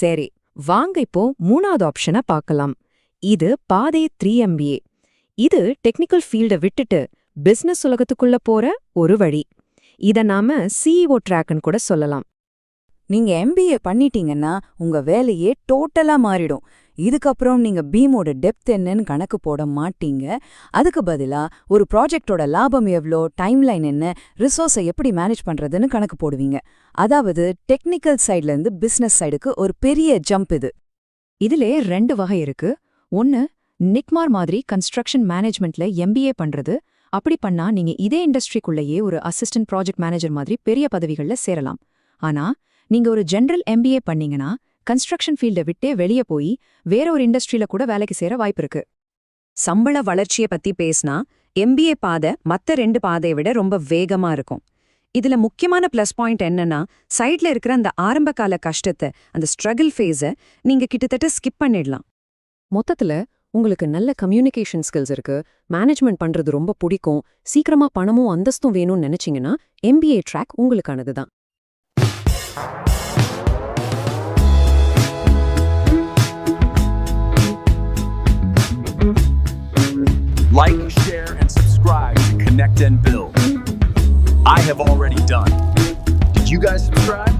சரி, வாங்க இப்போ மூணாவது ஆப்ஷனை பார்க்கலாம். இது பாதை 3 MBA. இது டெக்னிக்கல் ஃபீல்ட விட்டுட்டு பிசினஸ் உலகத்துக்குள்ள போற ஒரு வழி. இத நாம CEO ட்ராக்னு கூட சொல்லலாம். நீங்க MBA பண்ணிட்டீங்கன்னா உங்க வேலையே டோட்டலா மாறிடும். இதுக்கப்புறம் நீங்க பீமோட டெப்த் என்னன்னு கணக்கு போட மாட்டீங்க. அதுக்கு பதிலா ஒரு ப்ராஜெக்டோட லாபம் எவ்வளோ, டைம்லைன் என்ன, ரிசோர்ஸை எப்படி மேனேஜ் பண்றதுன்னு கணக்கு போடுவீங்க. அதாவது டெக்னிக்கல் சைட்ல இருந்து பிசினஸ் சைடுக்கு ஒரு பெரிய ஜம்ப் இது. இதிலே 2 வகை இருக்கு. ஒன்னு, நிக்மார் மாதிரி கன்ஸ்ட்ரக்ஷன் மேனேஜ்மெண்ட்ல MBA பண்றது. அப்படி பண்ணா நீங்க இதே இண்டஸ்ட்ரிக்குள்ளேயே ஒரு அசிஸ்டன்ட் ப்ராஜெக்ட் மேனேஜர் மாதிரி பெரிய பதவிகள்ல சேரலாம். ஆனா நீங்க ஒரு ஜெனரல் MBA பண்ணீங்கன்னா கன்ஸ்ட்ரக்ஷன் ஃபீல்ட விட்டே வெளியே போய் வேற ஒரு இண்டஸ்ட்ரியில கூட வேலைக்கு சேர வாய்ப்பு இருக்கு. சம்பள வளர்ச்சியை பத்தி பேசினா MBA பாதை மத்த 2 பாதையை விட ரொம்ப வேகமா இருக்கும். இதுல முக்கியமான பிளஸ் பாயிண்ட் என்னன்னா, சைட்ல இருக்கிற அந்த ஆரம்பகால கஷ்டத்தை, அந்த ஸ்ட்ரகிள் ஃபேஸை நீங்க கிட்டத்தட்ட ஸ்கிப் பண்ணிடலாம். மொத்தத்துல உங்களுக்கு நல்ல கம்யூனிகேஷன் ஸ்கில்ஸ் இருக்கு, மேனேஜ்மெண்ட் பண்றது ரொம்ப பிடிக்கும், சீக்கிரமா பணமும் அந்தஸ்தும் வேணும்னு நினைச்சீங்கன்னா MBA ட்ராக் உங்களுக்கானதுதான். Like, share, and subscribe to Connect and Build. I have already done. Did you guys subscribe?